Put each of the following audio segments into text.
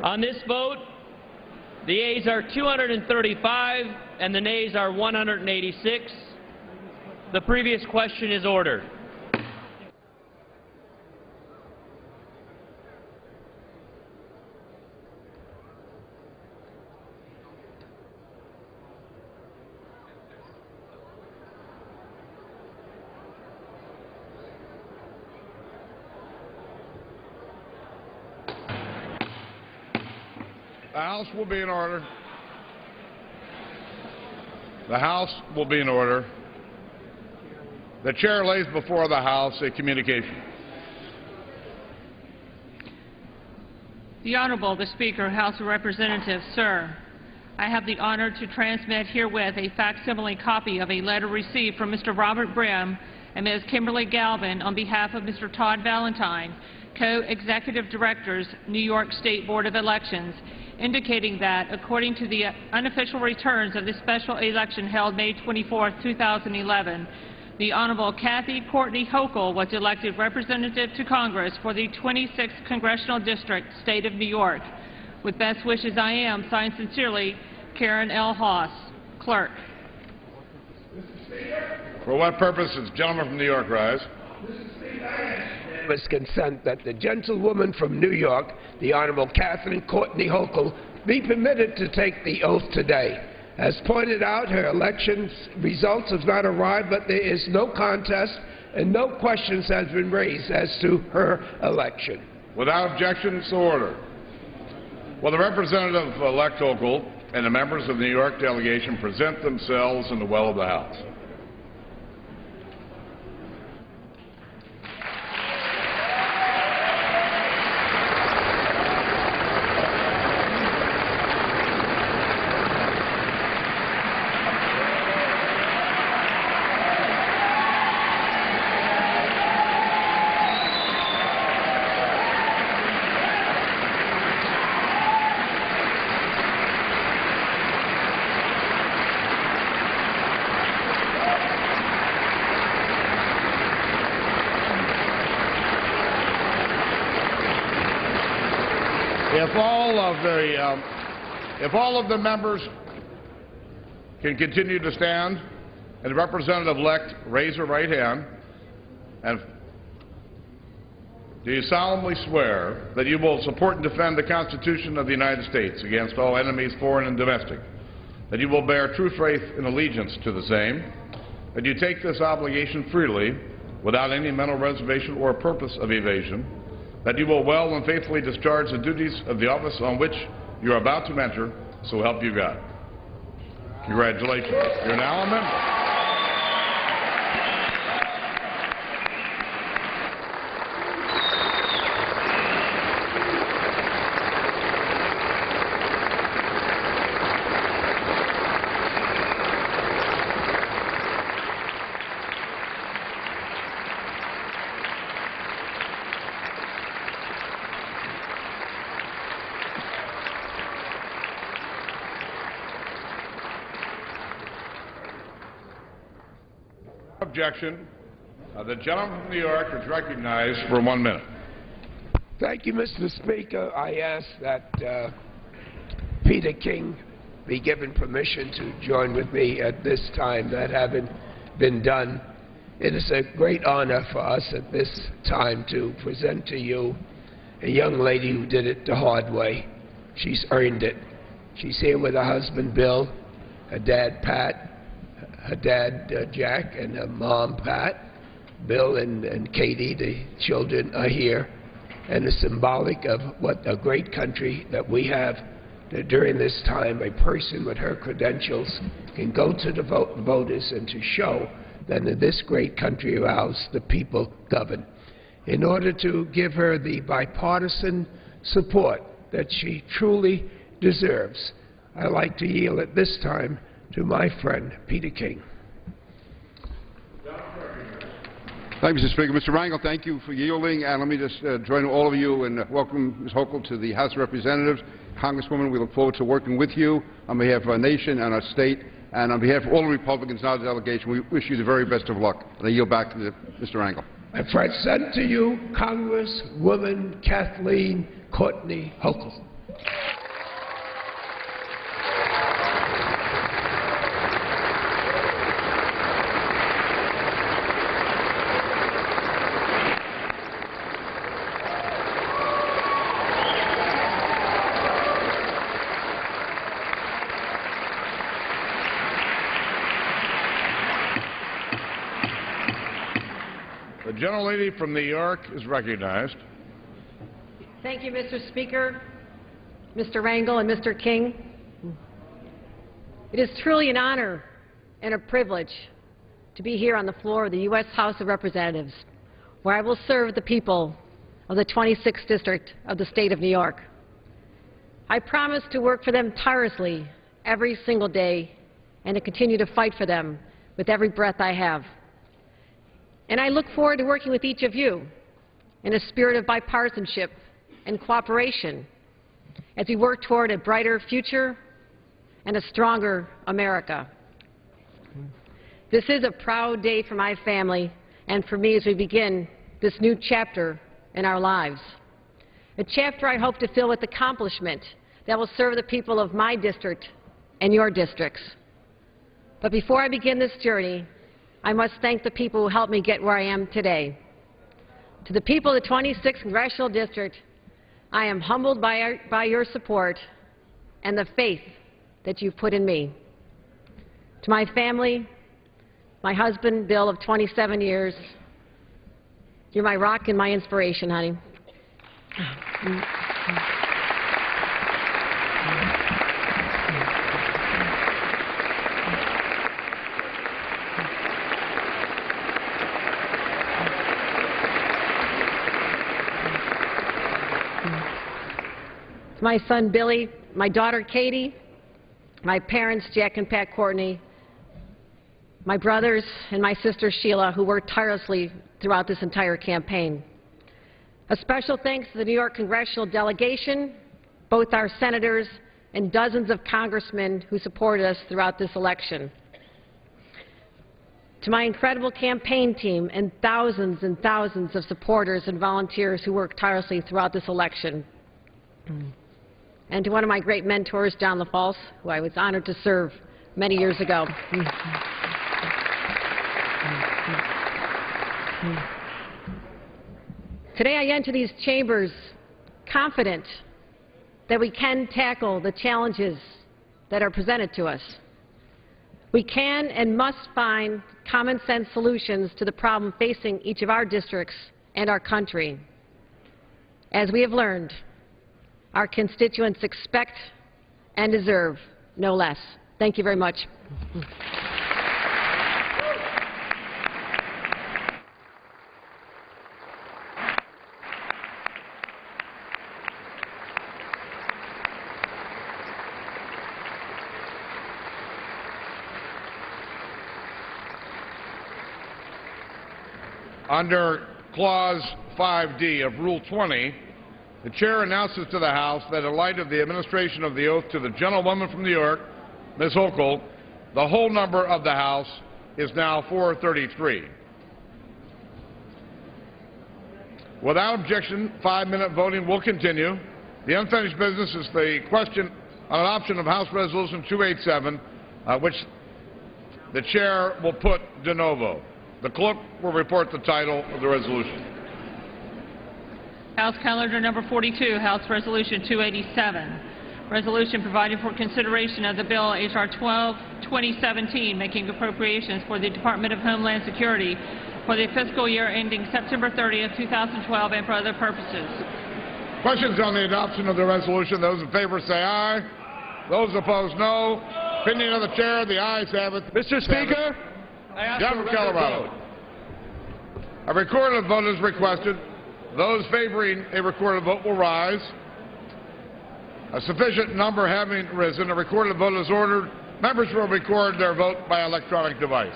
On this vote, the yeas are 235 and the nays are 186. The previous question is ordered. The House will be in order. The House will be in order. The Chair lays before the House a communication. The Honorable, the Speaker, House of Representatives, Sir, I have the honor to transmit herewith a facsimile copy of a letter received from Mr. Robert Brim and Ms. Kimberly Galvin on behalf of Mr. Todd Valentine, Co-Executive Directors, New York State Board of Elections, indicating that, according to the unofficial returns of the special election held May 24, 2011, the Honorable Kathy Courtney Hochul was elected representative to Congress for the 26th Congressional District, State of New York. With best wishes, I am, signed sincerely, Karen L. Haas, Clerk. For what purpose does the gentleman from New York rise? Unanimous consent that the gentlewoman from New York, the Honorable Catherine Courtney Hochul, be permitted to take the oath today. As pointed out, her election results have not arrived, but there is no contest and no questions has been raised as to her election. Without objection, so ordered. Will the Representative-elect Hochul and the members of the New York delegation present themselves in the well of the House? If all of the members can continue to stand, and the Representative-elect raise her right hand, and do you solemnly swear that you will support and defend the Constitution of the United States against all enemies, foreign and domestic, that you will bear true faith and allegiance to the same, that you take this obligation freely, without any mental reservation or purpose of evasion, that you will well and faithfully discharge the duties of the office on which you are about to enter, so help you God. Congratulations. You're now a member. Objection. The gentleman from New York is recognized for 1 minute. Thank you, Mr. Speaker. I ask that Peter King be given permission to join with me at this time. That having been done, it is a great honor for us at this time to present to you a young lady who did it the hard way. She's earned it. She's here with her husband, Bill, her dad, Pat, her dad, Jack, and her mom, Pat. Bill and Katie, the children, are here, and it's symbolic of what a great country that we have, that during this time a person with her credentials can go to the voters and to show that in this great country of ours, the people govern. In order to give her the bipartisan support that she truly deserves, I'd like to yield at this time to my friend, Peter King. Thank you, Mr. Speaker. Mr. Rangel, thank you for yielding, and let me just join all of you and welcome Ms. Hochul to the House of Representatives. Congresswoman, we look forward to working with you on behalf of our nation and our state, and on behalf of all the Republicans in our delegation. We wish you the very best of luck. And I yield back to Mr. Rangel. I present to you Congresswoman Kathleen Courtney Hochul. The gentlelady from New York is recognized. Thank you, Mr. Speaker, Mr. Rangel, and Mr. King. It is truly an honor and a privilege to be here on the floor of the U.S. House of Representatives, where I will serve the people of the 26th District of the State of New York. I promise to work for them tirelessly every single day and to continue to fight for them with every breath I have. And I look forward to working with each of you in a spirit of bipartisanship and cooperation as we work toward a brighter future and a stronger America. This is a proud day for my family and for me as we begin this new chapter in our lives, a chapter I hope to fill with accomplishment that will serve the people of my district and your districts. But before I begin this journey, I must thank the people who helped me get where I am today. To the people of the 26th Congressional District, I am humbled by your support and the faith that you've put in me. To my family, my husband, Bill, of 27 years, you're my rock and my inspiration, honey. My son Billy, my daughter Katie, my parents Jack and Pat Courtney, my brothers and my sister Sheila, who worked tirelessly throughout this entire campaign. A special thanks to the New York congressional delegation, both our senators and dozens of congressmen who supported us throughout this election. To my incredible campaign team and thousands of supporters and volunteers who worked tirelessly throughout this election. And to one of my great mentors, John LaFalce, who I was honored to serve many years ago. Today I enter these chambers confident that we can tackle the challenges that are presented to us. We can and must find common sense solutions to the problem facing each of our districts and our country. As we have learned, our constituents expect and deserve no less. Thank you very much. Under Clause 5D of Rule 20, the Chair announces to the House that in light of the administration of the oath to the gentlewoman from New York, Ms. Hochul, the whole number of the House is now 433. Without objection, 5-minute voting will continue. The unfinished business is the question on adoption of House Resolution 287, which the Chair will put de novo. The clerk will report the title of the resolution. House Calendar Number 42, House Resolution 287. Resolution providing for consideration of the bill H.R. 12-2017, making appropriations for the Department of Homeland Security for the fiscal year ending September 30th, 2012, and for other purposes. Questions on the adoption of the resolution? Those in favor say aye. Those opposed, no. Opinion of the Chair, the ayes have it. Mr. Speaker, I ask John for a from Colorado. A recorded vote is requested. Those favoring a recorded vote will rise. A sufficient number having risen, a recorded vote is ordered. Members will record their vote by electronic device.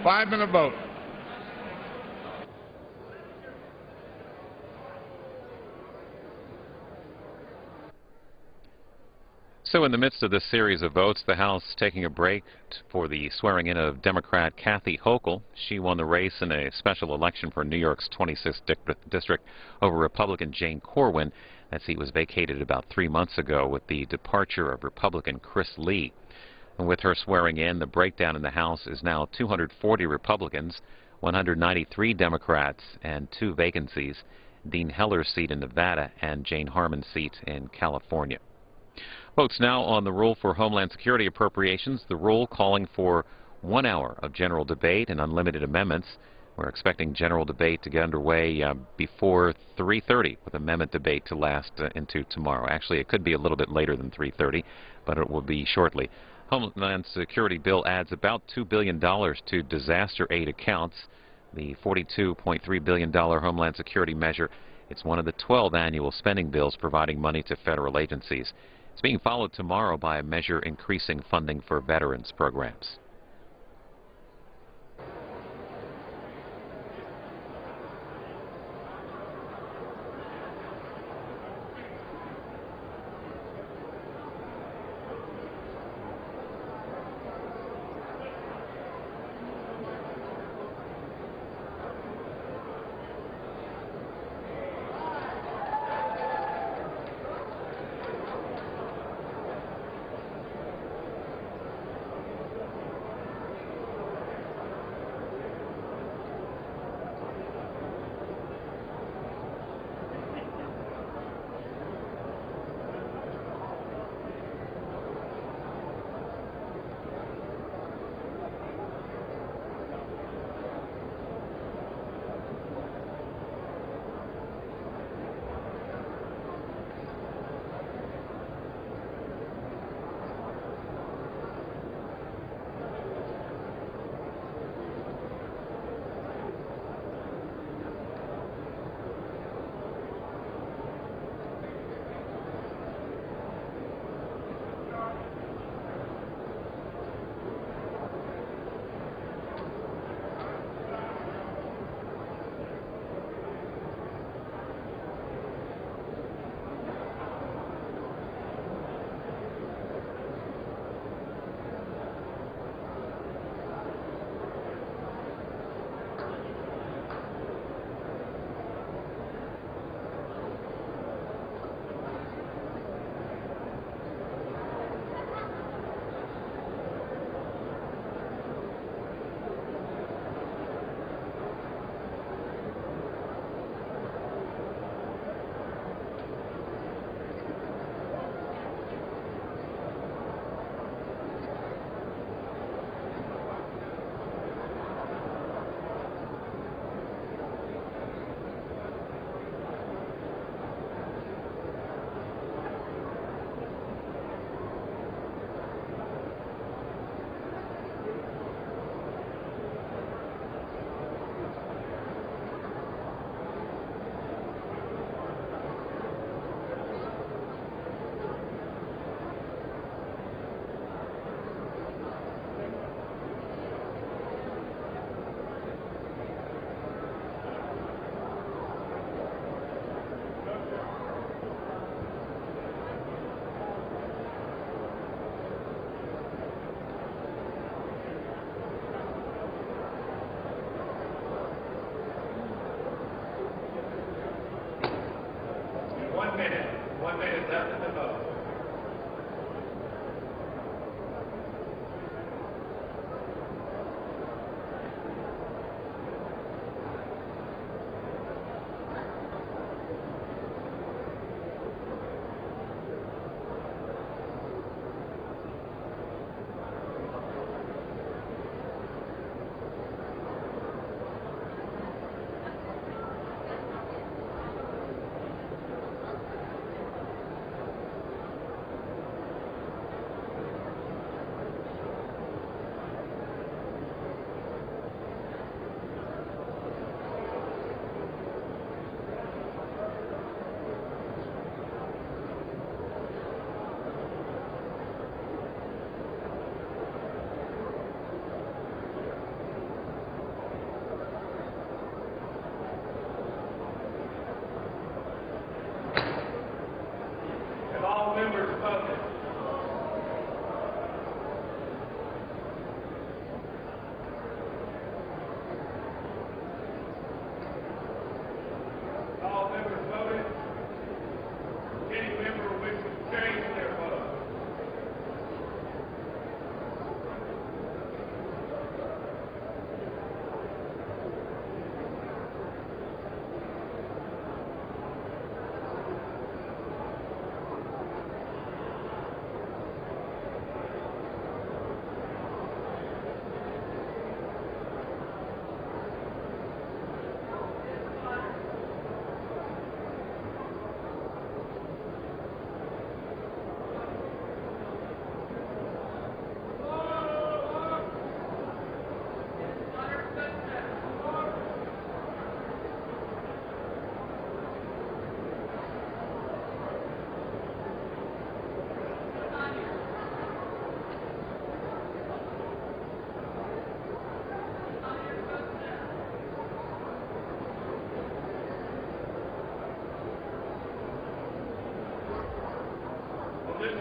5-minute vote. So in the midst of this series of votes, the House taking a break for the swearing-in of Democrat Kathy Hochul. She won the race in a special election for New York's 26th district over Republican Jane Corwin. That seat was vacated about 3 months ago with the departure of Republican Chris Lee. And with her swearing in, the breakdown in the House is now 240 Republicans, 193 Democrats, and 2 vacancies: Dean Heller's seat in Nevada and Jane Harman's seat in California. Votes now on the rule for Homeland Security appropriations, the rule calling for 1 hour of general debate and unlimited amendments. We're expecting general debate to get underway before 3:30, with amendment debate to last into tomorrow. Actually, it could be a little bit later than 3:30, but it will be shortly. Homeland Security bill adds about $2 billion to disaster aid accounts. The $42.3 billion Homeland Security measure, it's one of the 12 annual spending bills providing money to federal agencies. It's being followed tomorrow by a measure increasing funding for veterans programs. One minute left in the vote. Members voted.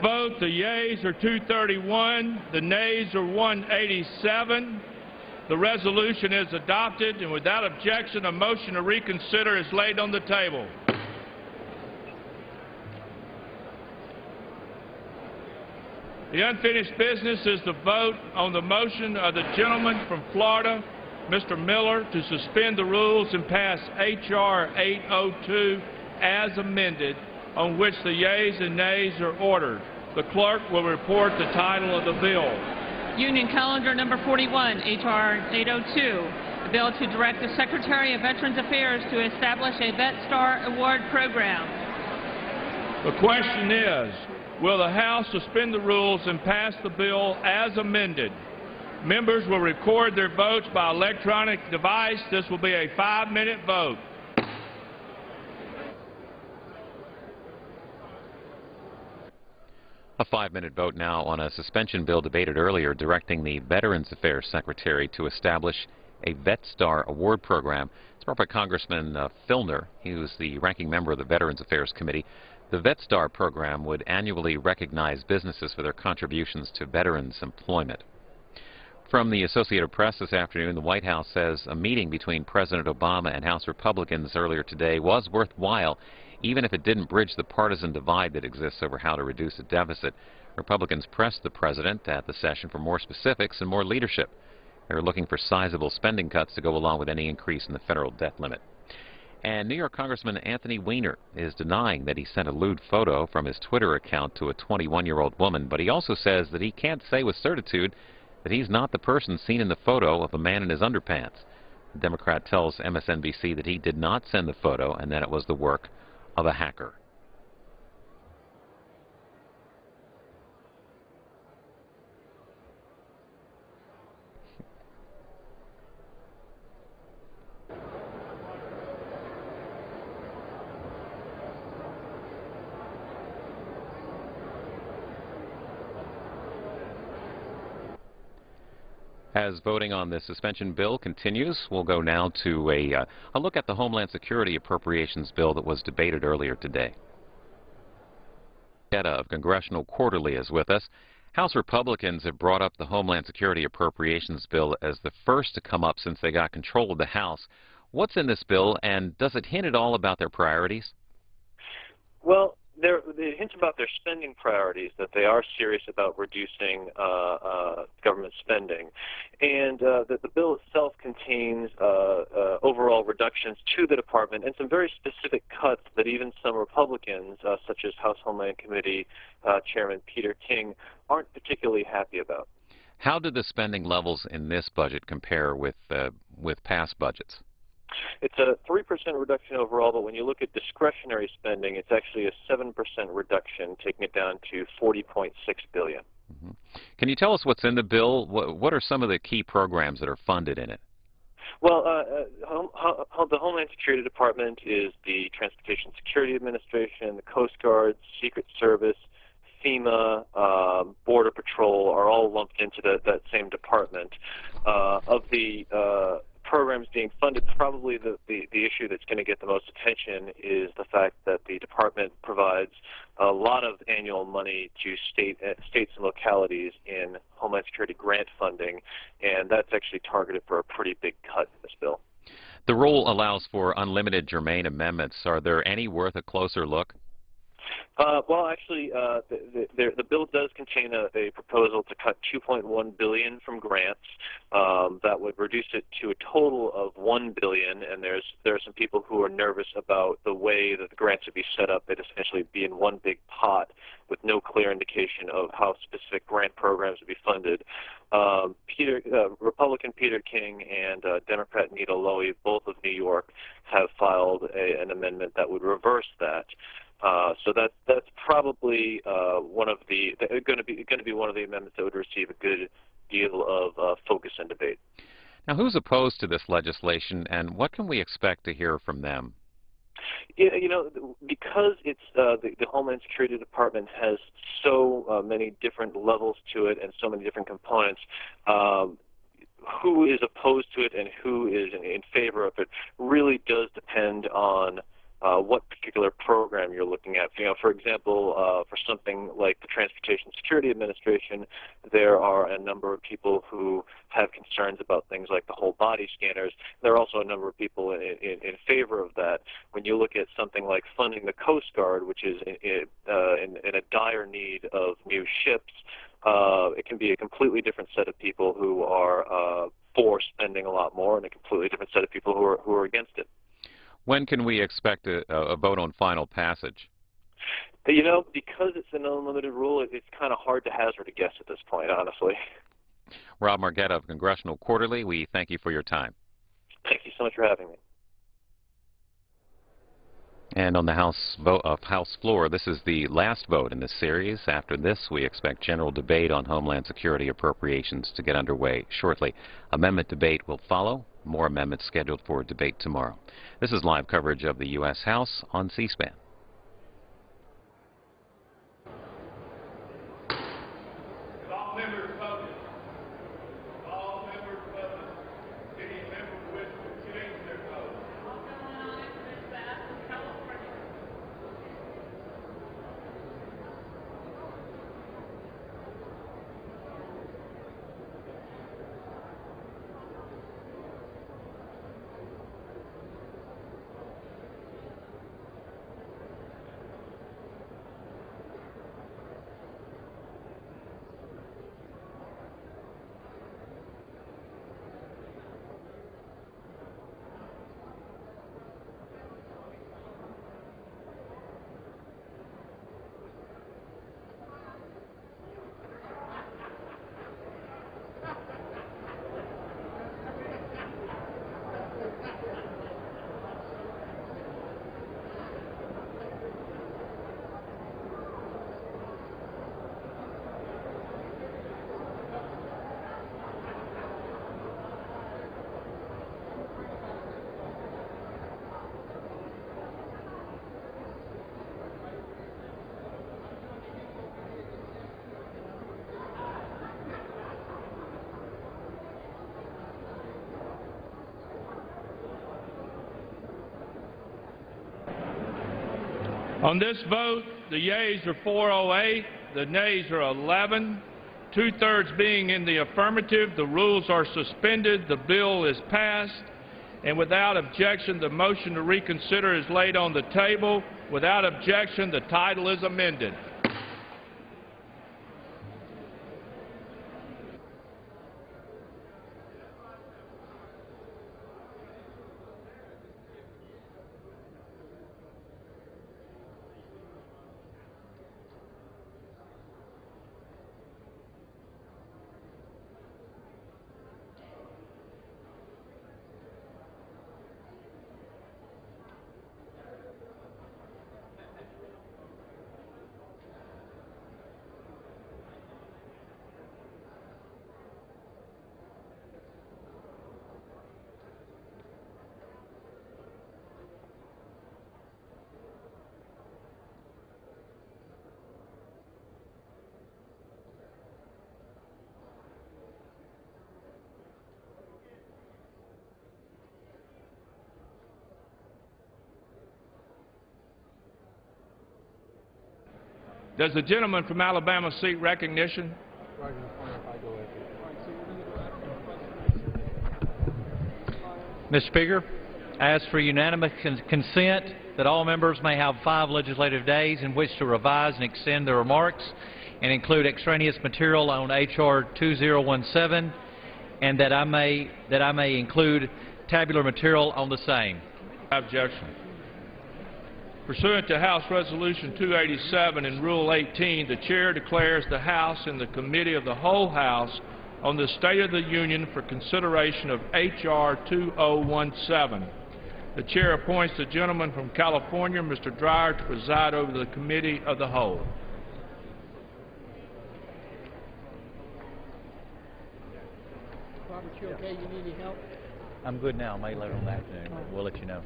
vote, the yeas are 231, the nays are 187. The resolution is adopted, and without objection, a motion to reconsider is laid on the table. The unfinished business is the vote on the motion of the gentleman from Florida, Mr. Miller, to suspend the rules and pass H.R. 802 as amended, on which the yeas and nays are ordered. The clerk will report the title of the bill. Union Calendar Number 41, H.R. 802, a bill to direct the Secretary of Veterans Affairs to establish a Vet Star Award program. The question is, will the House suspend the rules and pass the bill as amended? Members will record their votes by electronic device. This will be a 5-minute vote. A 5-minute vote now on a suspension bill debated earlier directing the Veterans Affairs Secretary to establish a Vet Star Award program. It's brought by Congressman Filner. He was the ranking member of the Veterans Affairs Committee. The Vet Star program would annually recognize businesses for their contributions to veterans' employment. From the Associated Press this afternoon, the White House says a meeting between President Obama and House Republicans earlier today was worthwhile, even if it didn't bridge the partisan divide that exists over how to reduce the deficit. Republicans pressed the president at the session for more specifics and more leadership. They're looking for sizable spending cuts to go along with any increase in the federal debt limit. And New York Congressman Anthony Weiner is denying that he sent a lewd photo from his Twitter account to a 21-year-old woman, but he also says that he can't say with certitude that he's not the person seen in the photo of a man in his underpants. The Democrat tells MSNBC that he did not send the photo and that it was the work of a hacker. As voting on this suspension bill continues, we'll go now to a look at the Homeland Security Appropriations bill that was debated earlier today. Etta of Congressional Quarterly is with us. House Republicans have brought up the Homeland Security Appropriations bill as the first to come up since they got control of the House. What's in this bill, and does it hint at all about their priorities? Well, it hints about their spending priorities, that they are serious about reducing government spending, and that the bill itself contains overall reductions to the department and some very specific cuts that even some Republicans, such as House Homeland Committee Chairman Peter King, aren't particularly happy about. How do the spending levels in this budget compare with past budgets? It's a 3% reduction overall, but when you look at discretionary spending, it's actually a 7% reduction, taking it down to $40.6 billion. Mm-hmm. Can you tell us what's in the bill? What are some of the key programs that are funded in it? Well, the Homeland Security Department is the Transportation Security Administration, the Coast Guard, Secret Service, FEMA, Border Patrol are all lumped into that same department. Of the programs being funded, probably the issue that's going to get the most attention is the fact that the department provides a lot of annual money to states and localities in Homeland Security grant funding, and that's actually targeted for a pretty big cut in this bill. The rule allows for unlimited germane amendments. Are there any worth a closer look? Well, actually, the bill does contain a proposal to cut $2.1 billion from grants. That would reduce it to a total of $1 billion, and there are some people who are nervous about the way that the grants would be set up. They'd essentially be in one big pot with no clear indication of how specific grant programs would be funded. Republican Peter King and Democrat Nita Lowey, both of New York, have filed an amendment that would reverse that. So that's probably going to be one of the amendments that would receive a good deal of focus and debate. Now, who's opposed to this legislation, and what can we expect to hear from them? You know, because it's the Homeland Security Department has so many different levels to it and so many different components. Who is opposed to it and who is in favor of it really does depend on what particular program you're looking at. For example, for something like the Transportation Security Administration, there are a number of people who have concerns about things like the whole body scanners. There are also a number of people in favor of that. When you look at something like funding the Coast Guard, which is in a dire need of new ships, it can be a completely different set of people who are for spending a lot more, and a completely different set of people who are against it. When can we expect a vote on final passage? Because it's an unlimited rule, it's kind of hard to hazard a guess at this point, honestly. Rob Margetta of Congressional Quarterly, we thank you for your time. Thank you so much for having me. And on the House floor, this is the last vote in this series. After this, we expect general debate on Homeland Security appropriations to get underway shortly. Amendment debate will follow. More amendments scheduled for debate tomorrow. This is live coverage of the U.S. House on C-SPAN. All members voted. All members voted. Any member wish to change their vote? On this vote, the yeas are 408, the nays are 11, 2/3 being in the affirmative. The rules are suspended, the bill is passed, and without objection, the motion to reconsider is laid on the table. Without objection, the title is amended. Does the gentleman from Alabama seek recognition? Mr. Speaker, I ask for unanimous consent that all members may have 5 legislative days in which to revise and extend their remarks and include extraneous material on H.R. 2017, and that I may include tabular material on the same. Objection. Pursuant to House Resolution 287 and Rule 18, the Chair declares the House and the Committee of the Whole House on the State of the Union for consideration of H.R. 2017. The Chair appoints the gentleman from California, Mr. Dreyer, to preside over the Committee of the Whole. Robert, you okay? You need any help? I'm good now. May later on the afternoon. We'll let you know.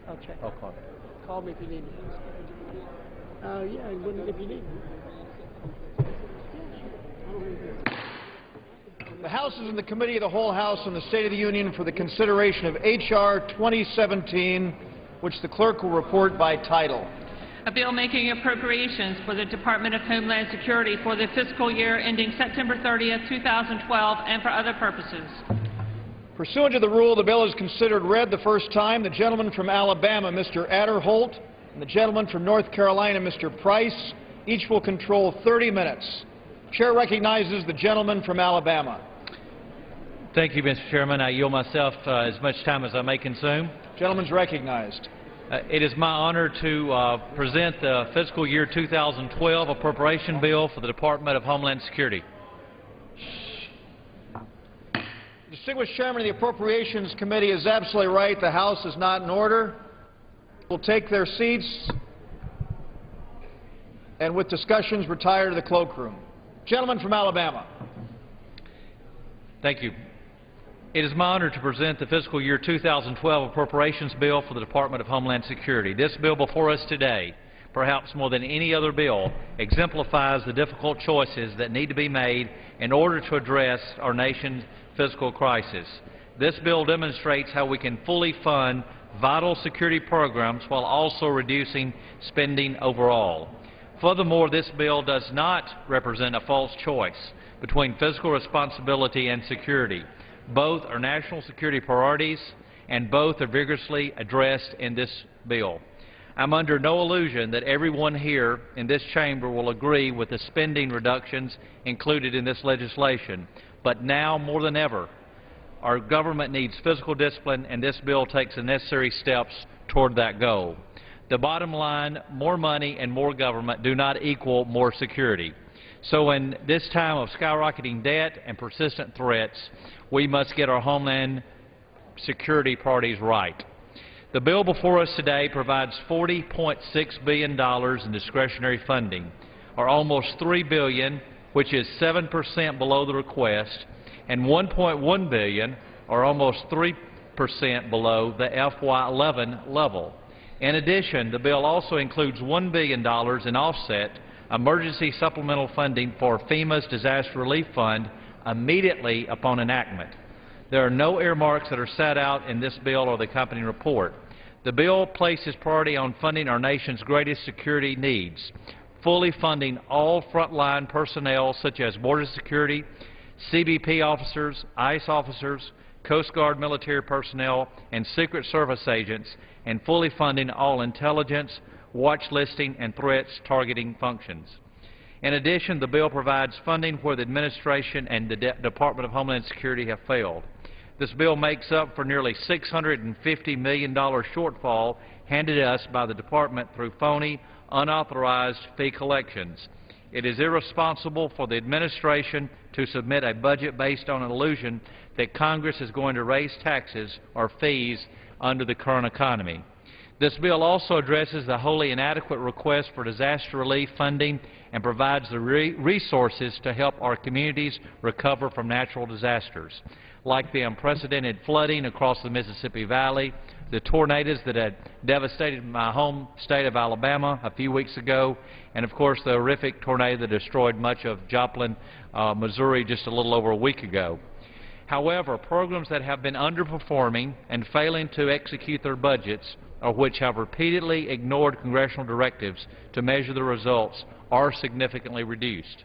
I'll check. I'll call. Call me if you need me. Yeah, if you need me. The House is in the Committee of the Whole House on the State of the Union for the consideration of H.R. 2017, which the clerk will report by title. A bill making appropriations for the Department of Homeland Security for the fiscal year ending September 30th, 2012, and for other purposes. Pursuant to the rule, the bill is considered read the first time. The gentleman from Alabama, Mr. Adderholt, and the gentleman from North Carolina, Mr. Price, each will control 30 minutes. Chair recognizes the gentleman from Alabama. Thank you, Mr. Chairman. I yield myself as much time as I may consume. Gentleman's recognized. It is my honor to present the fiscal year 2012 appropriation bill for the Department of Homeland Security. Distinguished Chairman of the Appropriations Committee is absolutely right. The House is not in order. Will take their seats and with discussions retire to the cloakroom. Gentleman from Alabama. Thank you. It is my honor to present the fiscal year 2012 appropriations bill for the Department of Homeland Security. This bill before us today, perhaps more than any other bill, exemplifies the difficult choices that need to be made in order to address our nation's fiscal crisis. This bill demonstrates how we can fully fund vital security programs while also reducing spending overall. Furthermore, this bill does not represent a false choice between fiscal responsibility and security. Both are national security priorities, and both are vigorously addressed in this bill. I'm under no illusion that everyone here in this chamber will agree with the spending reductions included in this legislation. But now, more than ever, our government needs fiscal discipline, and this bill takes the necessary steps toward that goal. The bottom line, more money and more government do not equal more security. So in this time of skyrocketing debt and persistent threats, we must get our homeland security priorities right. The bill before us today provides $40.6 billion in discretionary funding, or almost $3 billion, which is 7% below the request, and $1.1 billion, or almost 3% below the FY11 level. In addition, the bill also includes $1 billion in offset emergency supplemental funding for FEMA's Disaster Relief Fund immediately upon enactment. There are no earmarks that are set out in this bill or the accompanying report. The bill places priority on funding our nation's greatest security needs, fully funding all frontline personnel such as Border Security, CBP officers, ICE officers, Coast Guard military personnel, and Secret Service agents, and fully funding all intelligence, watch listing, and threats targeting functions. In addition, the bill provides funding where the administration and the Department of Homeland Security have failed. This bill makes up for nearly $650 million shortfall handed us by the Department through phony, unauthorized fee collections. It is irresponsible for the administration to submit a budget based on an illusion that Congress is going to raise taxes or fees under the current economy. This bill also addresses the wholly inadequate request for disaster relief funding and provides the resources to help our communities recover from natural disasters, like the unprecedented flooding across the Mississippi Valley, the tornadoes that had devastated my home state of Alabama a few weeks ago, and of course the horrific tornado that destroyed much of Joplin, Missouri just a little over a week ago. However, programs that have been underperforming and failing to execute their budgets, or which have repeatedly ignored congressional directives to measure the results, are significantly reduced.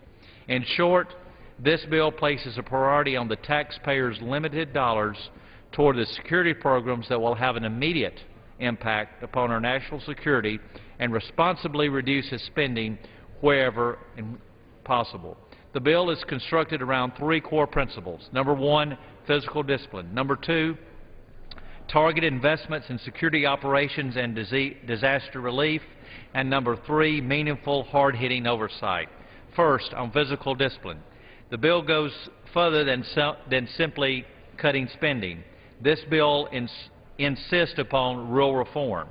In short, this bill places a priority on the taxpayers' limited dollars toward the security programs that will have an immediate impact upon our national security and responsibly reduces spending wherever possible. The bill is constructed around three core principles. Number one, fiscal discipline. Number two, targeted investments in security operations and disaster relief. And number three, meaningful, hard-hitting oversight. First, on fiscal discipline. The bill goes further than simply cutting spending. This bill insists upon real reform.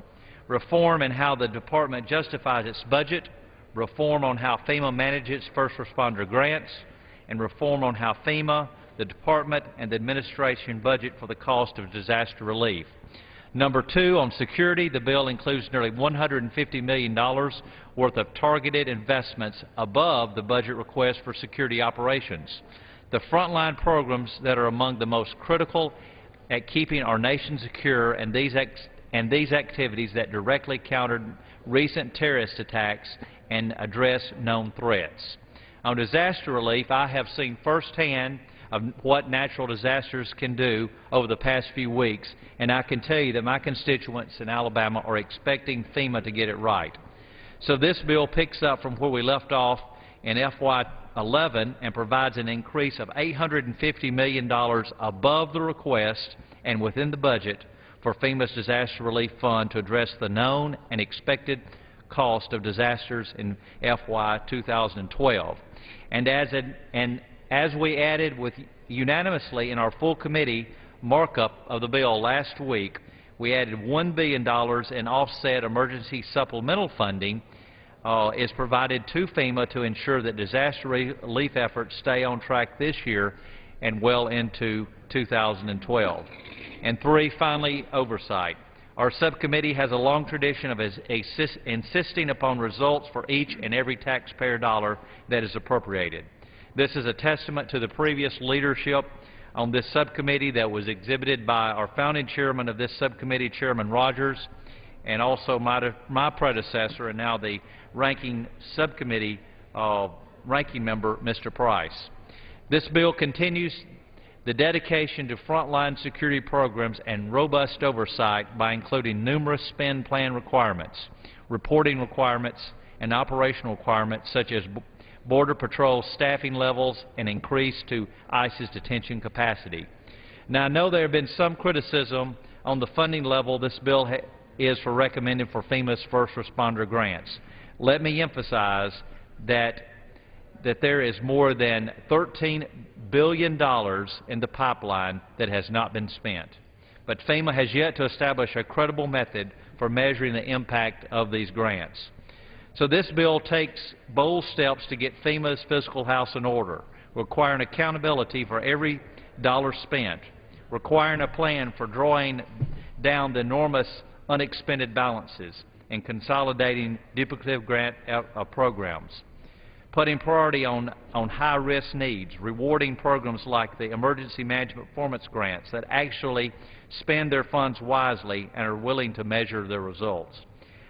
Reform in how the Department justifies its budget, reform on how FEMA manages first responder grants, and reform on how FEMA, the Department, and the administration budget for the cost of disaster relief. Number two, on security, the bill includes nearly $150 million worth of targeted investments above the budget request for security operations. The frontline programs that are among the most critical at keeping our nation secure, and these and these activities that directly countered recent terrorist attacks and addressed known threats. On disaster relief, I have seen firsthand of what natural disasters can do over the past few weeks, and I can tell you that my constituents in Alabama are expecting FEMA to get it right. So this bill picks up from where we left off in FY11 and provides an increase of $850 million above the request and within the budget for FEMA's Disaster Relief Fund to address the known and expected cost of disasters in FY 2012. And as we added unanimously in our full committee markup of the bill last week, we added $1 billion in offset emergency supplemental funding is provided to FEMA to ensure that disaster relief efforts stay on track this year and well into 2012. And three, finally, oversight. Our subcommittee has a long tradition of insisting upon results for each and every taxpayer dollar that is appropriated. This is a testament to the previous leadership on this subcommittee that was exhibited by our founding chairman of this subcommittee, Chairman Rogers, and also my predecessor and now the ranking subcommittee ranking member, Mr. Price. This bill continues the dedication to frontline security programs and robust oversight by including numerous spend plan requirements, reporting requirements, and operational requirements such as Border Patrol staffing levels and increase to ICE's detention capacity. Now, I know there have been some criticism on the funding level this bill is for recommending for FEMA's first responder grants. Let me emphasize that there is more than $13 billion in the pipeline that has not been spent. But FEMA has yet to establish a credible method for measuring the impact of these grants. So this bill takes bold steps to get FEMA's fiscal house in order, requiring accountability for every dollar spent, requiring a plan for drawing down the enormous unexpended balances, and consolidating duplicative grant programs, putting priority on high-risk needs, rewarding programs like the Emergency Management Performance Grants that actually spend their funds wisely and are willing to measure their results.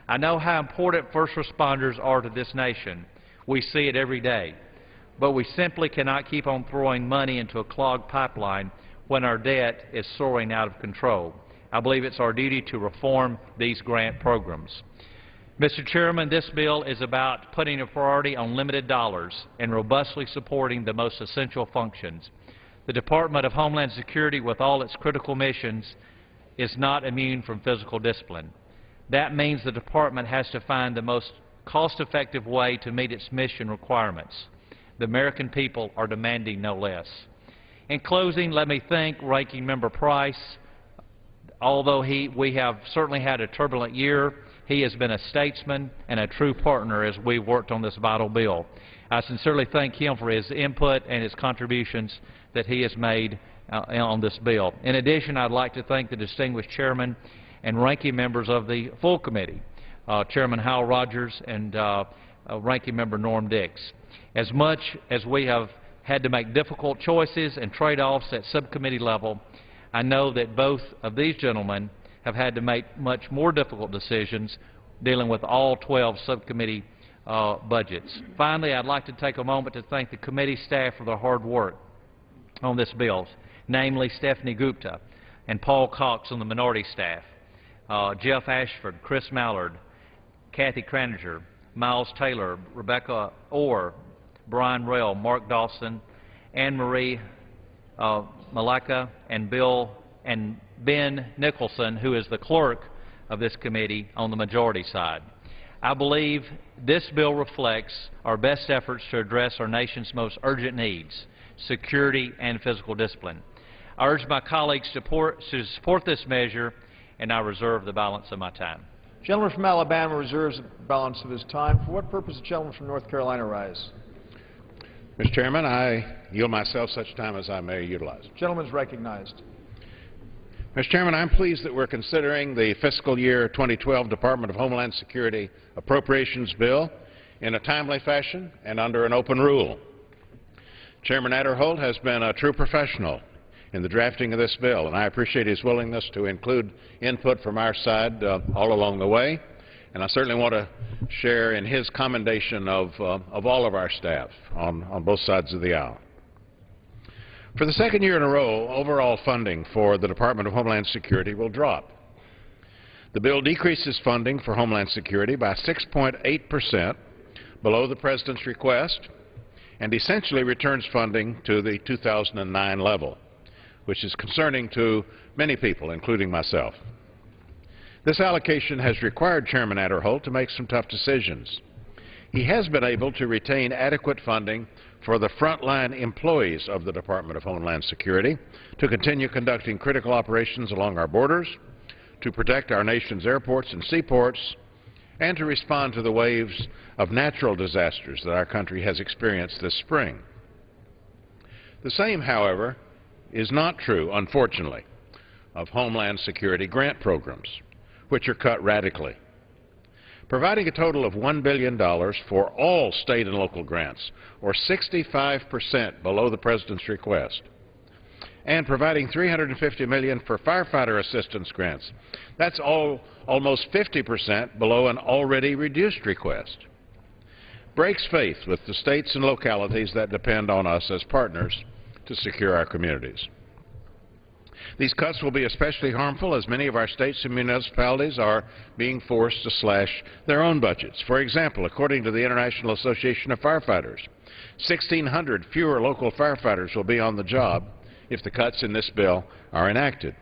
I know how important first responders are to this nation. We see it every day. But we simply cannot keep on throwing money into a clogged pipeline when our debt is soaring out of control. I believe it's our duty to reform these grant programs. Mr. Chairman, this bill is about putting a priority on limited dollars and robustly supporting the most essential functions. The Department of Homeland Security, with all its critical missions, is not immune from physical discipline. That means the Department has to find the most cost-effective way to meet its mission requirements. The American people are demanding no less. In closing, let me thank Ranking Member Price. Although we have certainly had a turbulent year, he has been a statesman and a true partner as we've worked on this vital bill. I sincerely thank him for his input and his contributions that he has made on this bill. In addition, I'd like to thank the distinguished chairman and ranking members of the full committee, Chairman Hal Rogers and Ranking Member Norm Dix. As much as we have had to make difficult choices and trade-offs at subcommittee level, I know that both of these gentlemen have had to make much more difficult decisions dealing with all 12 subcommittee budgets. Finally, I'd like to take a moment to thank the committee staff for their hard work on this bill, namely Stephanie Gupta and Paul Cox on the minority staff, Jeff Ashford, Chris Mallard, Kathy Kraninger, Miles Taylor, Rebecca Orr, Brian Rail, Mark Dawson, Anne Marie Malika, and Ben Nicholson, who is the clerk of this committee on the majority side. I believe this bill reflects our best efforts to address our nation's most urgent needs, security and physical discipline. I urge my colleagues to support this measure, and I reserve the balance of my time. The gentleman from Alabama reserves the balance of his time. For what purpose does the gentleman from North Carolina rise? Mr. Chairman, I yield myself such time as I may utilize. The gentleman is recognized. Mr. Chairman, I'm pleased that we're considering the fiscal year 2012 Department of Homeland Security Appropriations Bill in a timely fashion and under an open rule. Chairman Aderholt has been a true professional in the drafting of this bill, and I appreciate his willingness to include input from our side all along the way. And I certainly want to share in his commendation of all of our staff on both sides of the aisle. For the second year in a row, overall funding for the Department of Homeland Security will drop. The bill decreases funding for Homeland Security by 6.8%, below the President's request, and essentially returns funding to the 2009 level, which is concerning to many people, including myself. This allocation has required Chairman Aderholt to make some tough decisions. He has been able to retain adequate funding for the frontline employees of the Department of Homeland Security to continue conducting critical operations along our borders, to protect our nation's airports and seaports, and to respond to the waves of natural disasters that our country has experienced this spring. The same, however, is not true, unfortunately, of Homeland Security grant programs, which are cut radically. Providing a total of $1 billion for all state and local grants, or 65% below the President's request, and providing $350 million for firefighter assistance grants. That's almost 50% below an already reduced request. Breaks faith with the states and localities that depend on us as partners to secure our communities. These cuts will be especially harmful as many of our states and municipalities are being forced to slash their own budgets. For example, according to the International Association of Firefighters, 1,600 fewer local firefighters will be on the job if the cuts in this bill are enacted.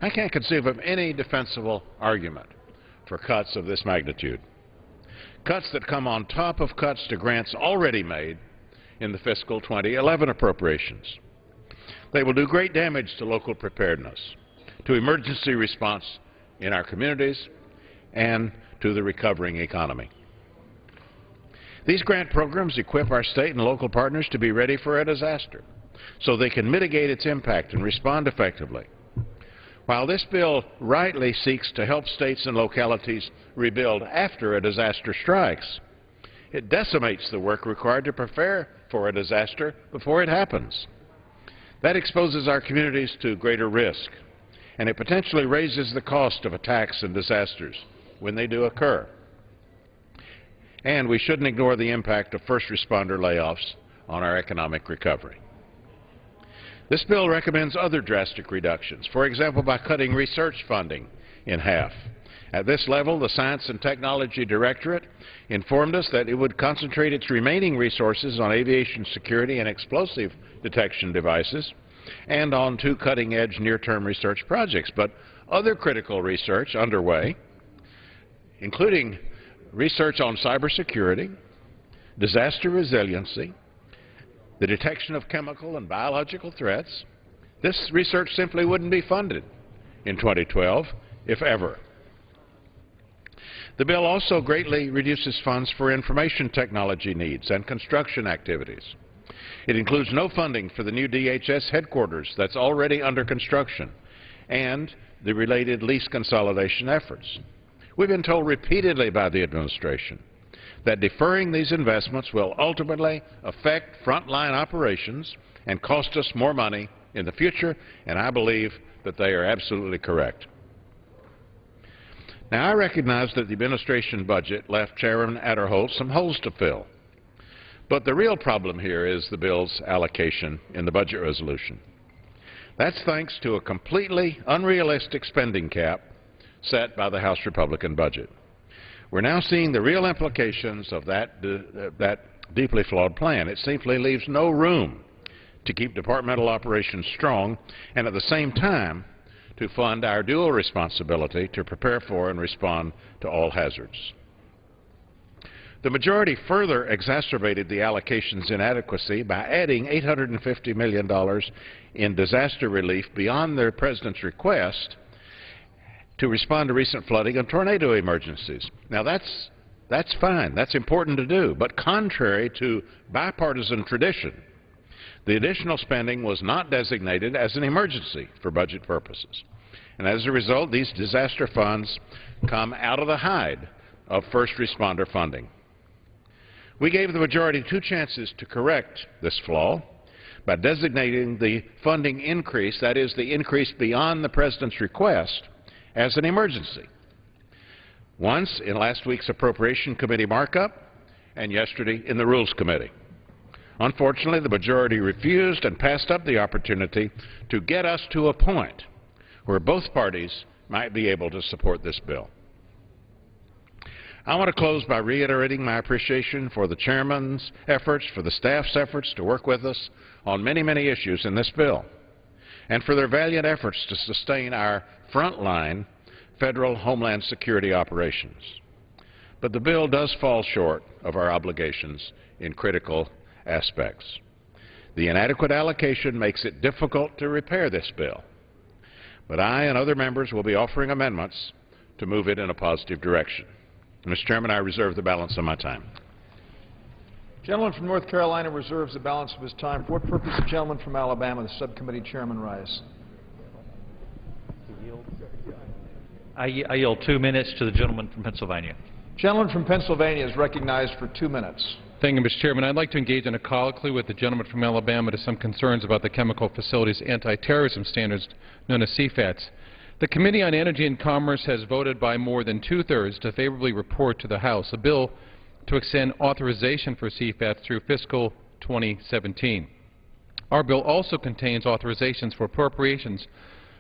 I can't conceive of any defensible argument for cuts of this magnitude. Cuts that come on top of cuts to grants already made in the fiscal 2011 appropriations. They will do great damage to local preparedness, to emergency response in our communities, and to the recovering economy. These grant programs equip our state and local partners to be ready for a disaster, so they can mitigate its impact and respond effectively. While this bill rightly seeks to help states and localities rebuild after a disaster strikes, it decimates the work required to prepare for a disaster before it happens. That exposes our communities to greater risk, and it potentially raises the cost of attacks and disasters when they do occur. And we shouldn't ignore the impact of first responder layoffs on our economic recovery. This bill recommends other drastic reductions, for example, by cutting research funding in half. At this level, the Science and Technology Directorate informed us that it would concentrate its remaining resources on aviation security and explosive detection devices and on 2 cutting-edge near-term research projects. But other critical research underway, including research on cybersecurity, disaster resiliency, the detection of chemical and biological threats, this research simply wouldn't be funded in 2012, if ever. The bill also greatly reduces funds for information technology needs and construction activities. It includes no funding for the new DHS headquarters that's already under construction and the related lease consolidation efforts. We've been told repeatedly by the administration that deferring these investments will ultimately affect frontline operations and cost us more money in the future, and I believe that they are absolutely correct. Now, I recognize that the administration budget left Chairman Aderholt some holes to fill, but the real problem here is the bill's allocation in the budget resolution. That's thanks to a completely unrealistic spending cap set by the House Republican budget. We're now seeing the real implications of that deeply flawed plan. It simply leaves no room to keep departmental operations strong and at the same time to fund our dual responsibility to prepare for and respond to all hazards. The majority further exacerbated the allocation's inadequacy by adding $850 million in disaster relief beyond the President's request to respond to recent flooding and tornado emergencies. Now that's fine, that's important to do, but contrary to bipartisan tradition, the additional spending was not designated as an emergency for budget purposes. And as a result, these disaster funds come out of the hide of first responder funding. We gave the majority 2 chances to correct this flaw, by designating the funding increase, that is, the increase beyond the President's request, as an emergency. Once in last week's Appropriation Committee markup, and yesterday in the Rules Committee. Unfortunately, the majority refused and passed up the opportunity to get us to a point where both parties might be able to support this bill. I want to close by reiterating my appreciation for the Chairman's efforts, for the staff's efforts to work with us on many, many issues in this bill, and for their valiant efforts to sustain our frontline federal Homeland Security operations. But the bill does fall short of our obligations in critical aspects. The inadequate allocation makes it difficult to repair this bill, but I and other members will be offering amendments to move it in a positive direction. Mr. Chairman, I reserve the balance of my time. The gentleman from North Carolina reserves the balance of his time. For what purpose the gentleman from Alabama, the subcommittee chairman, rise? I yield 2 minutes to the gentleman from Pennsylvania. Gentleman from Pennsylvania is recognized for 2 minutes. Thank you, Mr. Chairman. I'd like to engage in a colloquy with the gentleman from Alabama to some concerns about the Chemical Facilities Anti-Terrorism Standards, known as CFATS. The Committee on Energy and Commerce has voted by more than 2/3 to favorably report to the House a bill to extend authorization for CFATS through fiscal 2017. Our bill also contains authorizations for appropriations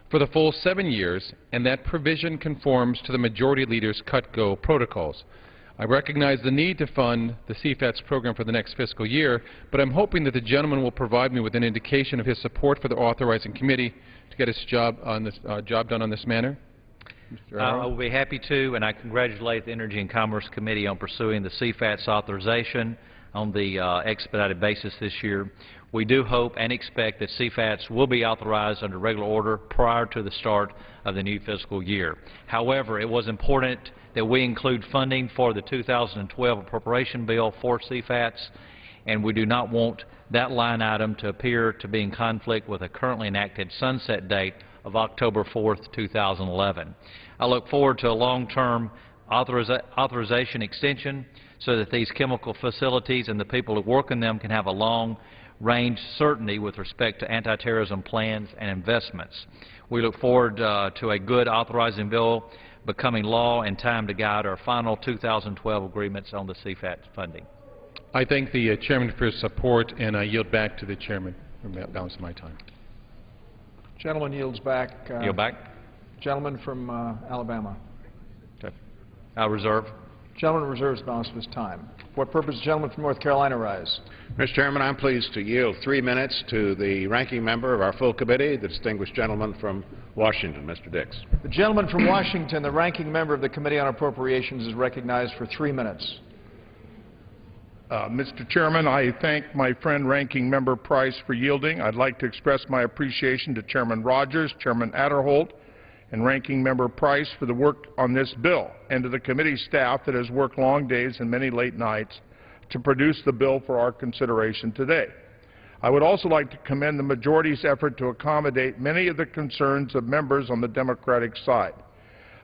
for the full 7 years, and that provision conforms to the Majority Leader's cut-go protocols. I recognize the need to fund the CFATS program for the next fiscal year, but I'm hoping that the gentleman will provide me with an indication of his support for the authorizing committee to get its job done on this manner. Mr. I will be happy to, and I congratulate the Energy and Commerce Committee on pursuing the CFATS authorization on the expedited basis this year. We do hope and expect that CFATS will be authorized under regular order prior to the start of the new fiscal year. However, it was important that we include funding for the 2012 appropriation bill for CFATS, and we do not want that line item to appear to be in conflict with a currently enacted sunset date of October 4th, 2011. I look forward to a long-term authorization extension so that these chemical facilities and the people who work in them can have a long-range certainty with respect to anti-terrorism plans and investments. We look forward to a good authorizing bill becoming law in time to guide our final 2012 agreements on the CFATS funding. I thank the Chairman for his support, and I yield back to the Chairman for the balance of my time. Gentleman yields back. Yield back. Gentleman from Alabama. Okay. I'll reserve. Gentleman reserves the balance of his time. For what purpose the gentleman from North Carolina rise? Mr. Chairman, I'm pleased to yield 3 minutes to the ranking member of our full committee, the distinguished gentleman from Washington, Mr. Dix. The gentleman from Washington, the ranking member of the Committee on Appropriations, is recognized for 3 minutes. Mr. Chairman, I thank my friend Ranking Member Price for yielding. I'd like to express my appreciation to Chairman Rogers, Chairman Aderholt, and Ranking Member Price for the work on this bill, and to the committee staff that has worked long days and many late nights to produce the bill for our consideration today. I would also like to commend the majority's effort to accommodate many of the concerns of members on the Democratic side.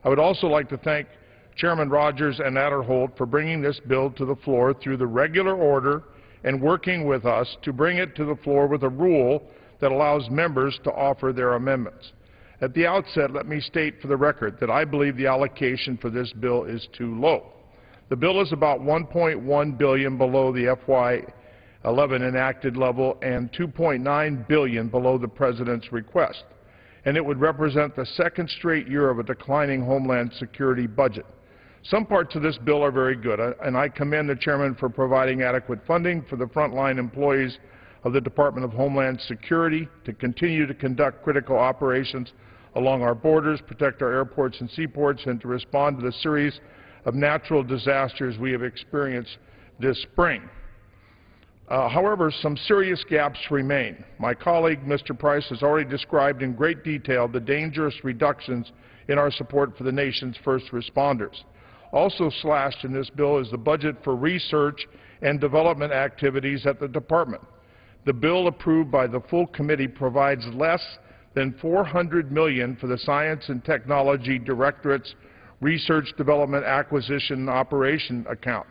I would also like to thank Chairman Rogers and Aderholt for bringing this bill to the floor through the regular order and working with us to bring it to the floor with a rule that allows members to offer their amendments. At the outset, let me state for the record that I believe the allocation for this bill is too low. The bill is about $1.1 billion below the FY11 enacted level and $2.9 billion below the President's request, and it would represent the second straight year of a declining Homeland Security budget. Some parts of this bill are very good, and I commend the Chairman for providing adequate funding for the frontline employees of the Department of Homeland Security to continue to conduct critical operations along our borders, protect our airports and seaports, and to respond to the series of natural disasters we have experienced this spring. However, some serious gaps remain. My colleague, Mr. Price, has already described in great detail the dangerous reductions in our support for the nation's first responders. Also slashed in this bill is the budget for research and development activities at the Department. The bill approved by the full committee provides less than $400 million for the Science and Technology Directorate's Research, Development, Acquisition, and Operation account,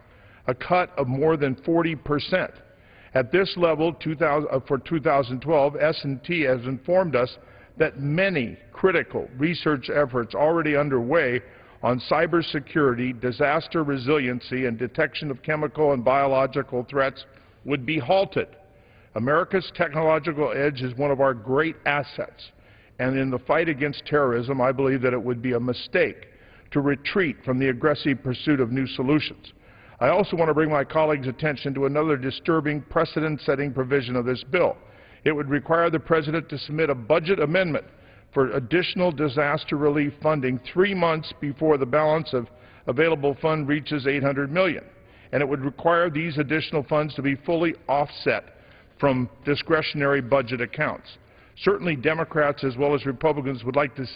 a cut of more than 40%. At this level, for 2012, S&T has informed us that many critical research efforts already underway on cybersecurity, disaster resiliency, and detection of chemical and biological threats would be halted. America's technological edge is one of our great assets, and in the fight against terrorism, I believe that it would be a mistake to retreat from the aggressive pursuit of new solutions. I also want to bring my colleagues' attention to another disturbing precedent-setting provision of this bill. It would require the President to submit a budget amendment for additional disaster relief funding 3 months before the balance of available fund reaches $800 million. And it would require these additional funds to be fully offset from discretionary budget accounts. Certainly Democrats as well as Republicans would like to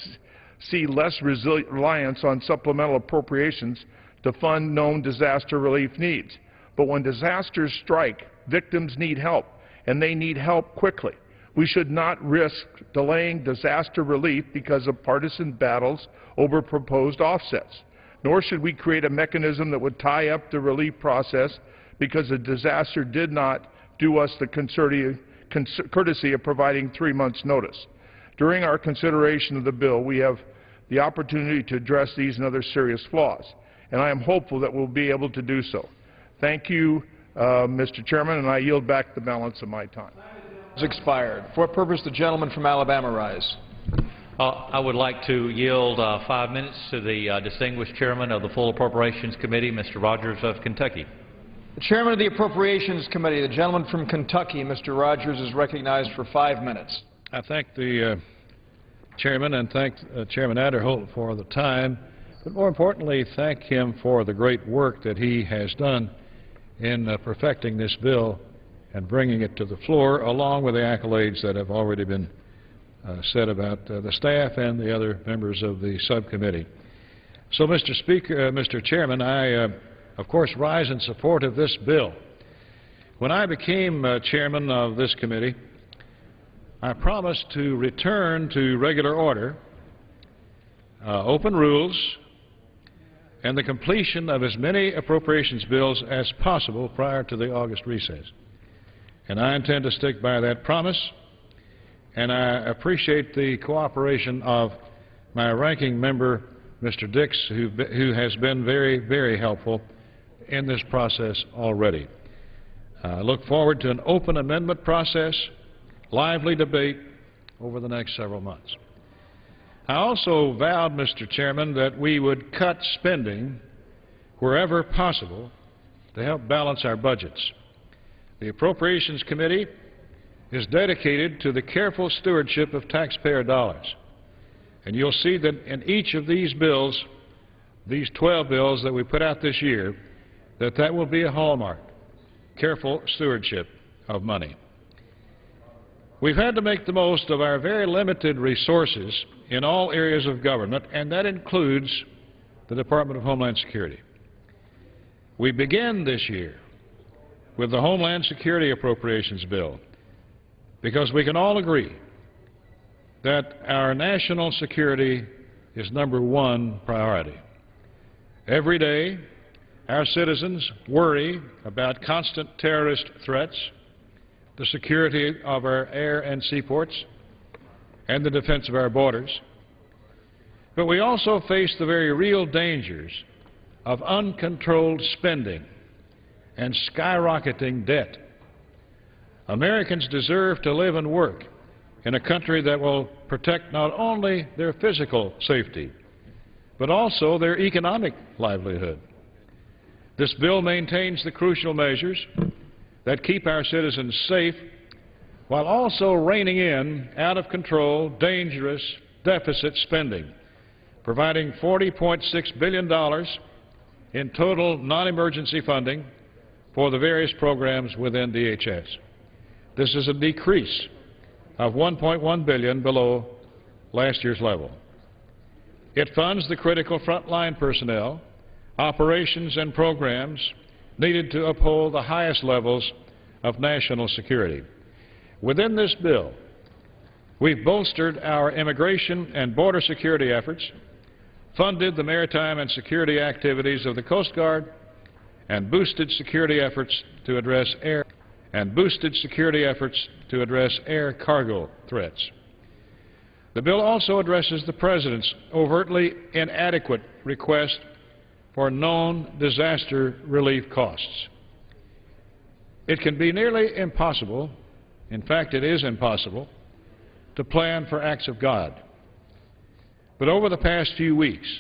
see less reliance on supplemental appropriations to fund known disaster relief needs. But when disasters strike, victims need help, and they need help quickly. We should not risk delaying disaster relief because of partisan battles over proposed offsets. Nor should we create a mechanism that would tie up the relief process because a disaster did not do us the courtesy of providing 3 months' notice. During our consideration of the bill, we have the opportunity to address these and other serious flaws, and I am hopeful that we'll be able to do so. Thank you, Mr. Chairman, and I yield back the balance of my time. Has expired. For what purpose the gentleman from Alabama rise? I would like to yield 5 minutes to the distinguished chairman of the Full Appropriations Committee, Mr. Rogers of Kentucky. The chairman of the Appropriations Committee, the gentleman from Kentucky, Mr. Rogers, is recognized for 5 minutes. I thank the chairman and thank Chairman Aderholt for the time, but more importantly, thank him for the great work that he has done in perfecting this bill and bringing it to the floor, along with the accolades that have already been said about the staff and the other members of the subcommittee. So, Mr. Chairman, I, of course, rise in support of this bill. When I became chairman of this committee, I promised to return to regular order, open rules, and the completion of as many appropriations bills as possible prior to the August recess. And I intend to stick by that promise, and I appreciate the cooperation of my ranking member, Mr. Dix, who has been very, very helpful in this process already. I look forward to an open amendment process, lively debate over the next several months. I also vowed, Mr. Chairman, that we would cut spending wherever possible to help balance our budgets. The Appropriations Committee is dedicated to the careful stewardship of taxpayer dollars. And you'll see that in each of these bills, these 12 bills that we put out this year, that will be a hallmark, careful stewardship of money. We've had to make the most of our very limited resources in all areas of government, and that includes the Department of Homeland Security. We began this year with the Homeland Security Appropriations Bill because we can all agree that our national security is #1 priority. Every day, our citizens worry about constant terrorist threats, the security of our air and seaports, and the defense of our borders. But we also face the very real dangers of uncontrolled spending and skyrocketing debt. Americans deserve to live and work in a country that will protect not only their physical safety, but also their economic livelihood. This bill maintains the crucial measures that keep our citizens safe while also reining in out-of-control, dangerous deficit spending, providing $40.6 billion in total non-emergency funding for the various programs within DHS. This is a decrease of $1.1 billion below last year's level. It funds the critical frontline personnel, operations and programs needed to uphold the highest levels of national security. Within this bill, we've bolstered our immigration and border security efforts, funded the maritime and security activities of the Coast Guard, and boosted security efforts to address air and boosted security efforts to address air cargo threats. The bill also addresses the President's overtly inadequate request for known disaster relief costs. It can be nearly impossible, in fact it is impossible, to plan for acts of God. But over the past few weeks,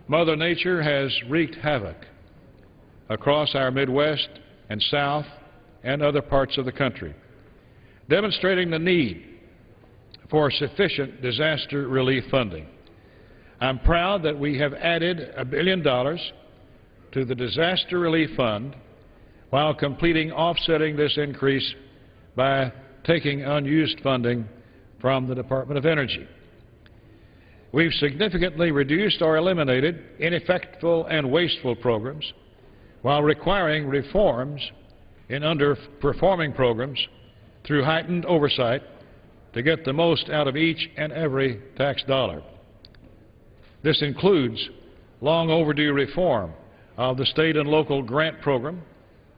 Mother Nature has wreaked havoc across our Midwest and South and other parts of the country, demonstrating the need for sufficient disaster relief funding. I'm proud that we have added $1 billion to the Disaster Relief Fund while completing offsetting this increase by taking unused funding from the Department of Energy. We've significantly reduced or eliminated ineffective and wasteful programs while requiring reforms in underperforming programs through heightened oversight to get the most out of each and every tax dollar. This includes long overdue reform of the state and local grant program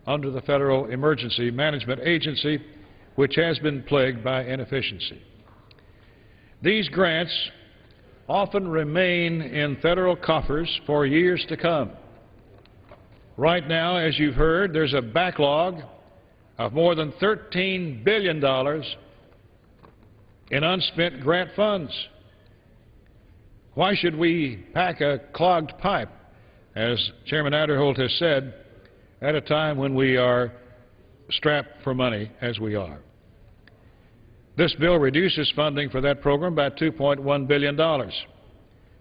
under the Federal Emergency Management Agency, which has been plagued by inefficiency. These grants often remain in federal coffers for years to come. Right now, as you've heard, there's a backlog of more than $13 billion in unspent grant funds. Why should we pack a clogged pipe, as Chairman Aderholt has said, at a time when we are strapped for money as we are? This bill reduces funding for that program by $2.1 billion,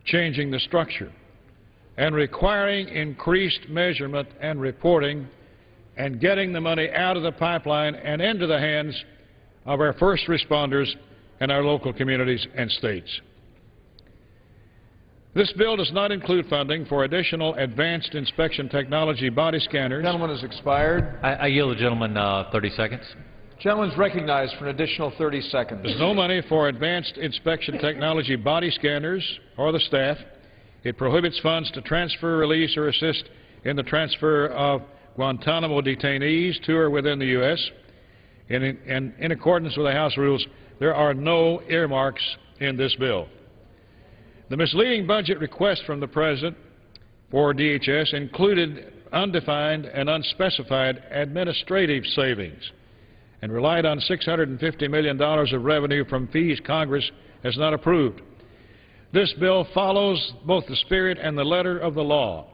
changing the structure and requiring increased measurement and reporting and getting the money out of the pipeline and into the hands of our first responders and our local communities and states. This bill does not include funding for additional advanced inspection technology body scanners. The gentleman has expired. I yield the gentleman 30 seconds. The gentleman is recognized for an additional 30 seconds. There's no money for advanced inspection technology body scanners or the staff. It prohibits funds to transfer, release, or assist in the transfer of Guantanamo detainees to or within the U.S. In accordance with the House rules, there are no earmarks in this bill. The misleading budget request from the President for DHS included undefined and unspecified administrative savings and relied on $650 million of revenue from fees Congress has not approved. This bill follows both the spirit and the letter of the law,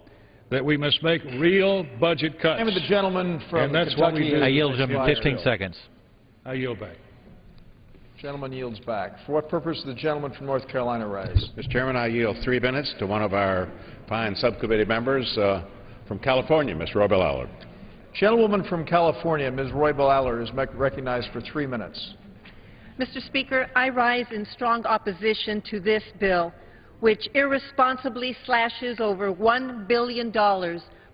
that we must make real budget cuts. Name of the gentleman from and that's Kentucky. what we do. I yield him 15 seconds. I yield back. Gentleman yields back. For what purpose does the gentleman from North Carolina rise? Mr. Chairman, I yield 3 minutes to one of our fine subcommittee members from California, Ms. Roybal Allard. Gentlewoman from California, Ms. Roybal Allard, is recognized for 3 minutes. Mr. Speaker, I rise in strong opposition to this bill, which irresponsibly slashes over $1 billion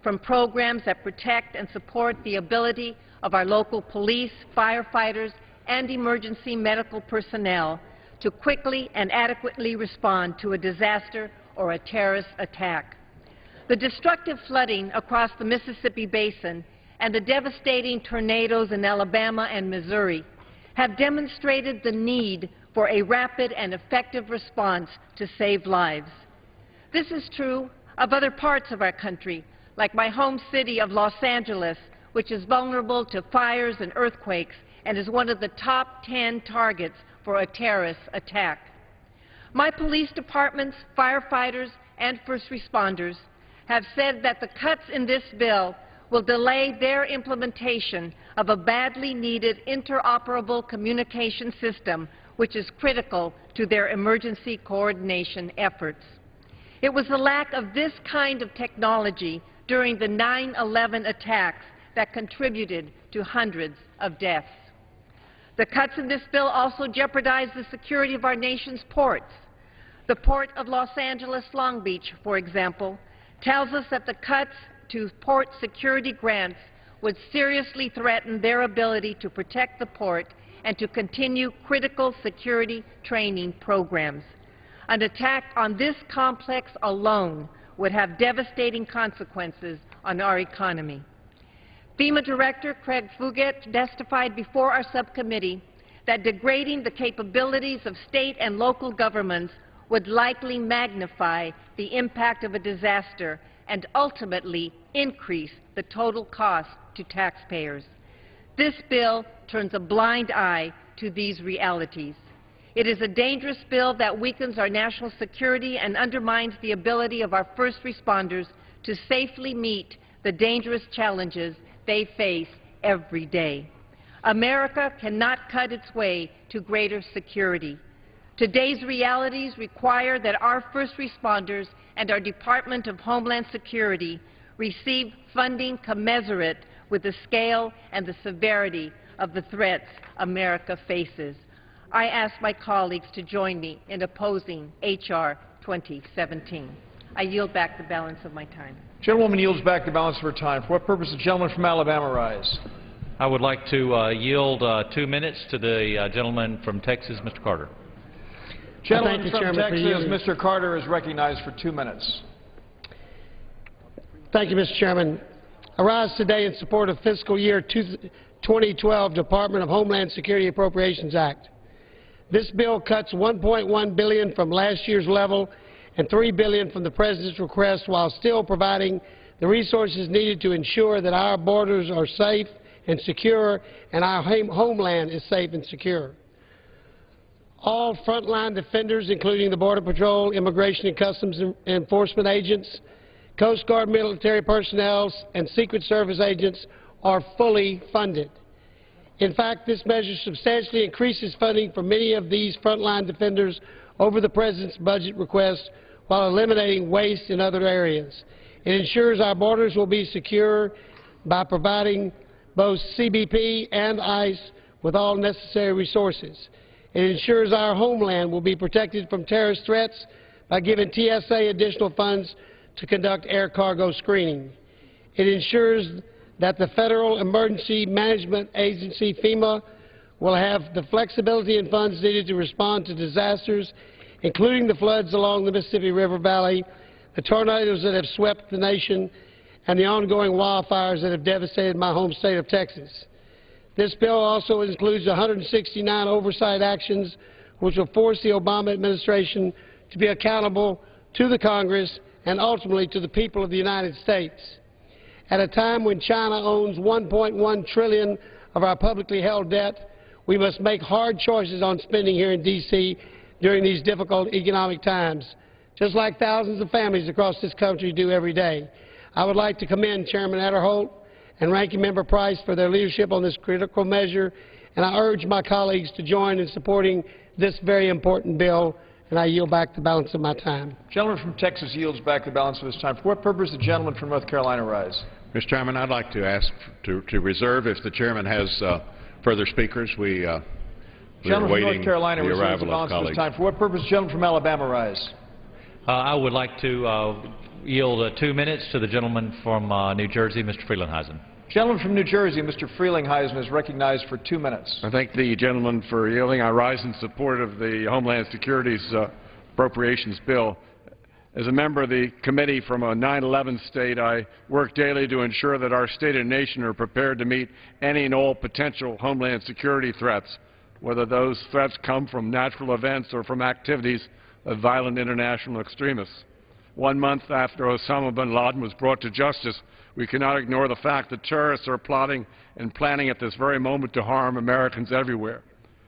from programs that protect and support the ability of our local police, firefighters, and emergency medical personnel to quickly and adequately respond to a disaster or a terrorist attack. The destructive flooding across the Mississippi Basin and the devastating tornadoes in Alabama and Missouri have demonstrated the need for a rapid and effective response to save lives. This is true of other parts of our country, like my home city of Los Angeles, which is vulnerable to fires and earthquakes and is one of the top 10 targets for a terrorist attack. My police departments, firefighters, and first responders have said that the cuts in this bill will delay their implementation of a badly needed interoperable communication system, which is critical to their emergency coordination efforts. It was the lack of this kind of technology during the 9/11 attacks that contributed to hundreds of deaths. The cuts in this bill also jeopardize the security of our nation's ports. The Port of Los Angeles Long Beach, for example, tells us that the cuts to port security grants would seriously threaten their ability to protect the port and to continue critical security training programs. An attack on this complex alone would have devastating consequences on our economy. FEMA Director Craig Fugate testified before our subcommittee that degrading the capabilities of state and local governments would likely magnify the impact of a disaster and ultimately increase the total cost to taxpayers. This bill turns a blind eye to these realities. It is a dangerous bill that weakens our national security and undermines the ability of our first responders to safely meet the dangerous challenges they face every day. America cannot cut its way to greater security. Today's realities require that our first responders and our Department of Homeland Security receive funding commensurate with the scale and the severity of the threats America faces. I ask my colleagues to join me in opposing H.R. 2017. I yield back the balance of my time. Gentlewoman yields back the balance of her time. For what purpose does the gentleman from Alabama rise? I would like to yield 2 minutes to the gentleman from Texas, Mr. Carter. Gentleman from Texas, Mr. Carter, is recognized for 2 minutes. Thank you, Mr. Chairman. I rise today in support of fiscal year 2012 Department of Homeland Security Appropriations Act. This bill cuts $1.1 billion from last year's level and $3 billion from the President's request while still providing the resources needed to ensure that our borders are safe and secure and our homeland is safe and secure. All frontline defenders, including the Border Patrol, Immigration and Customs Enforcement agents, Coast Guard military personnel, and Secret Service agents are fully funded. In fact, this measure substantially increases funding for many of these frontline defenders over the President's budget request while eliminating waste in other areas. It ensures our borders will be secure by providing both CBP and ICE with all necessary resources. It ensures our homeland will be protected from terrorist threats by giving TSA additional funds to conduct air cargo screening. It ensures that the Federal Emergency Management Agency, FEMA, will have the flexibility and funds needed to respond to disasters, including the floods along the Mississippi River Valley, the tornadoes that have swept the nation, and the ongoing wildfires that have devastated my home state of Texas. This bill also includes 169 oversight actions which will force the Obama administration to be accountable to the Congress and ultimately to the people of the United States. At a time when China owns $1.1 trillion of our publicly held debt, we must make hard choices on spending here in D.C. during these difficult economic times, just like thousands of families across this country do every day. I would like to commend Chairman Aderholt and Ranking Member Price for their leadership on this critical measure, and I urge my colleagues to join in supporting this very important bill, and I yield back the balance of my time. Gentleman from Texas yields back the balance of his time. For what purpose does the gentleman from North Carolina rise? Mr. Chairman, I'd like to ask to reserve if the chairman has further speakers. We are gentleman waiting from North Carolina the reserves the arrival balance of of his colleagues. time. For what purpose does the gentleman from Alabama rise? I would like to yield 2 minutes to the gentleman from New Jersey, Mr. Frelinghuysen. Gentleman from New Jersey, Mr. Frelinghuysen, is recognized for 2 minutes. I thank the gentleman for yielding. I rise in support of the Homeland Security's appropriations bill. As a member of the committee from a 9/11 state, I work daily to ensure that our state and nation are prepared to meet any and all potential Homeland Security threats, whether those threats come from natural events or from activities of violent international extremists. 1 month after Osama bin Laden was brought to justice, we cannot ignore the fact that terrorists are plotting and planning at this very moment to harm Americans everywhere.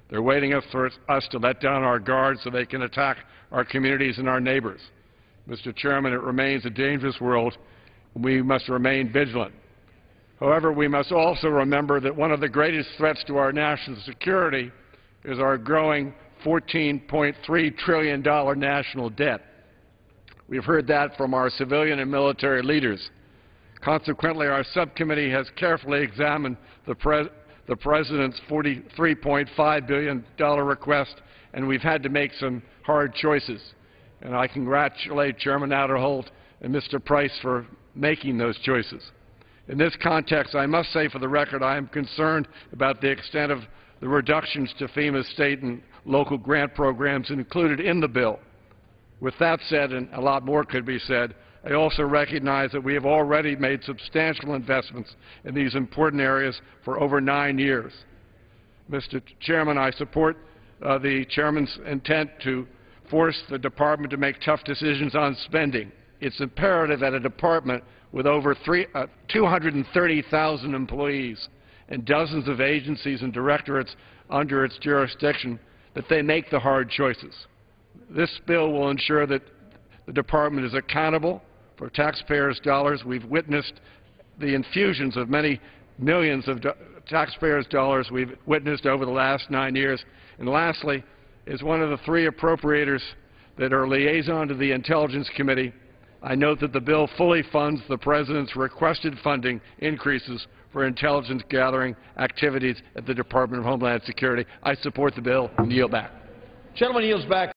They're waiting for us to let down our guard so they can attack our communities and our neighbors. Mr. Chairman, it remains a dangerous world, and we must remain vigilant. However, we must also remember that one of the greatest threats to our national security is our growing $14.3 trillion national debt. We've heard that from our civilian and military leaders. Consequently, our subcommittee has carefully examined the President's $43.5 billion request, and we've had to make some hard choices. And I congratulate Chairman Aderholt and Mr. Price for making those choices. In this context, I must say for the record I am concerned about the extent of the reductions to FEMA's state and local grant programs included in the bill. With that said, and a lot more could be said, I also recognize that we have already made substantial investments in these important areas for over 9 years. Mr. Chairman, I support the Chairman's intent to force the Department to make tough decisions on spending. It's imperative that a department with over 230,000 employees and dozens of agencies and directorates under its jurisdiction, that they make the hard choices. This bill will ensure that the Department is accountable for taxpayers' dollars. We've witnessed the infusions of many millions of taxpayers' dollars we've witnessed over the last 9 years. And lastly, as one of the 3 appropriators that are liaison to the Intelligence Committee, I note that the bill fully funds the President's requested funding increases for intelligence gathering activities at the Department of Homeland Security. I support the bill and yield back. Gentleman yields back.